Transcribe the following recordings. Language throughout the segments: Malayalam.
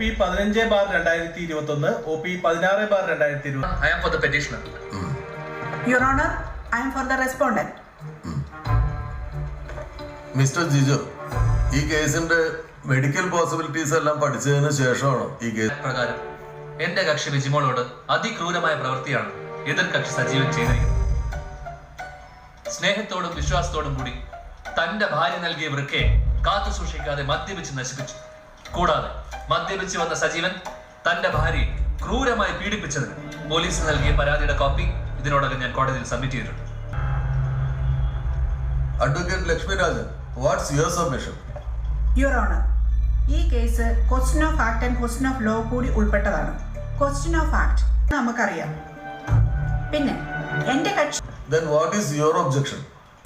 OP 15/2021, OP 16/2020. I am for the petitioner. Your Honor, I am for the respondent. Mister Jijo, ഈ കേസിന്റെ മെഡിക്കൽ പോസിബിലിറ്റീസ് എല്ലാം പഠിച്ചതിന് ശേഷമാണ് ഈ കേസ് പ്രകാരം എന്റെ കക്ഷി ബിജിമോളോട് അതിക്രൂരമായ പ്രവൃത്തിയാണ് എതിർ കക്ഷി സജീവൻ ചെയ്തിരിക്കുന്നത്. സ്നേഹത്തോടും വിശ്വാസത്തോടും കൂടി തന്റെ ഭാര്യ നൽകിയ വൃക്കയെ കാത്തു സൂക്ഷിക്കാതെ മദ്യപിച്ച് നശിപ്പിച്ചു. കൂടാതെ മദ്യപിച്ച് വന്ന സജീവൻ തന്റെ ഭാര്യയെ ക്രൂരമായി പീഡിപ്പിച്ചതിന് പോലീസ് നൽകിയ പരാതിയുടെ കോപ്പി ഇതിനോടകം ഞാൻ കോടതിയിൽ സബ്മിറ്റ് ചെയ്തിട്ടുണ്ട്. Advocate Lakshmi Rajan, what's your submission? Your Honor, ഈ case question of fact and question of law കൂടി ഉൾപ്പെട്ടതാണ്. ക്വസ്റ്റ്യൻ ഓഫ് ഫാക്ട് നമുക്കറിയാം. പിന്നെ എന്റെ കക്ഷി Then what is your objection?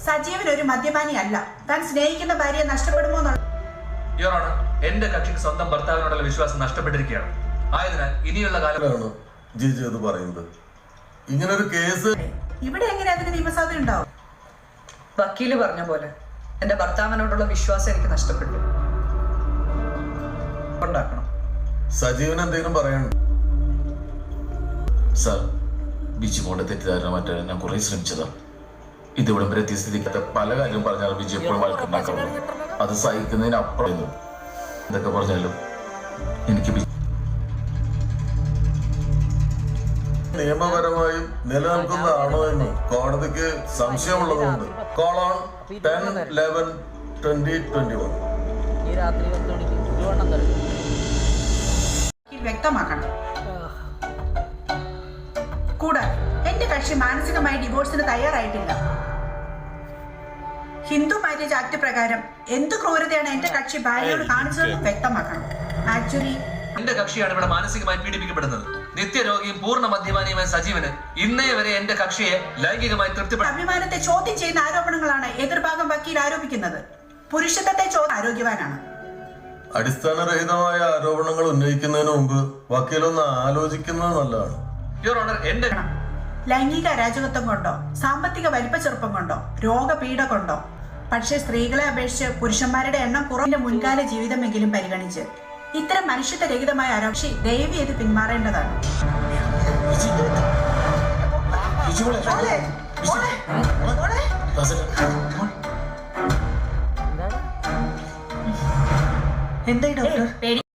Sajeevan ഒരു മദ്യപാനി അല്ല. താൻ സ്നേഹിക്കുന്ന ഭാര്യയെ നഷ്ടപ്പെടുമോ എന്നുള്ള യുവർ ഓണർ, എന്റെ കക്ഷിക്ക് സ്വന്തം ഭർത്താവിനോടുള്ള വിശ്വാസം നഷ്ടപ്പെട്ടിരിക്കുകയാണ്. ആയതിനാൽ ഇനിയുള്ള കാലം ാണ് ജിജു ഇത് പറയുന്നത്. ഇങ്ങനൊരു കേസ് ഇവിടെ എങ്ങനെ അതിന് നിയമസാധ്യത ഉണ്ടാവും? വക്കീല് പറഞ്ഞ പോലെ എന്റെ ഭർത്താവിനോടുള്ള വിശ്വാസം എനിക്ക് നഷ്ടപ്പെട്ടു. ഉണ്ടാക്കണം. സജീവൻ എന്തെങ്കിലും പറയണം? സാർ, ബിജിമോളുടെ തെറ്റിദ്ധാരണ മാറ്റാൻ ഞാൻ കുറെ ശ്രമിച്ചതാണ്. ഇതിവിടം വരെ എത്തിയ സ്ഥിതിക്ക് പല കാര്യം പറഞ്ഞാലും ബിജി എപ്പോഴും വഴക്കുണ്ടാക്കാറുള്ളൂ. അത് സഹിക്കുന്നതിനപ്പുറം എന്തൊക്കെ പറഞ്ഞാലും എനിക്ക് നിയമപരമായും നിലനിൽക്കുന്നതാണോ എന്ന് കോടതിക്ക് സംശയമുള്ളതുകൊണ്ട് കോൾ ഓൺ 10/11/2021. വ്യക്തമാക്കണം. കൂടാതെ എന്റെ കക്ഷി മാനസികമായി ഡിവോഴ്സിന് തയ്യാറായിട്ടില്ല. ഹിന്ദു മാരേജ് ആക്ട് പ്രകാരം എന്ത് ക്രൂരതയാണ് എന്റെ കക്ഷി ഭാര്യയോട് കാണിച്ചതെന്ന് വ്യക്തമാക്കണം. ആക്ച്വലി എന്റെ കക്ഷിയാണ് ഇവിടെ മാനസികമായി പീഡിപ്പിക്കപ്പെടുന്നത്. നിത്യരോഗിയും പൂർണ്ണ മദ്യപാനിയുമായ സജീവന് ഇന്നേ വരെ എന്റെ കക്ഷിയെ ലൈംഗികമായി തൃപ്തിപ്പെടുത്തി അഭിമാനത്തെ ചോദ്യം ചെയ്യുന്ന ആരോപണങ്ങളാണ് എതിർഭാഗം വക്കീൽ ആരോപിക്കുന്നത്. പുരുഷത്വത്തെ ആരോഗ്യവാനാണ്. അടിസ്ഥാനരഹിതമായ ആരോപണങ്ങൾ ഉന്നയിക്കുന്നതിന് മുമ്പ് വക്കീലൊന്ന് ആലോചിക്കുന്നത് നല്ലതാണ്. യുവർ ഓണർ, എന്റെ ലൈംഗിക അരാജകത്വം കൊണ്ടോ സാമ്പത്തിക വലിപ്പച്ചെറുപ്പം കൊണ്ടോ രോഗപീഠ കൊണ്ടോ പക്ഷേ സ്ത്രീകളെ അപേക്ഷിച്ച് പുരുഷന്മാരുടെ എണ്ണം കുറവിന്റെ മുൻകാല ജീവിതമെങ്കിലും പരിഗണിച്ച് ഇത്തരം മനുഷ്യത്വരഹിതമായ ആരോക്ഷി ദയവ് ചെയ്ത് പിന്മാറേണ്ടതാണ്. എന്തായി ഡോക്ടർ?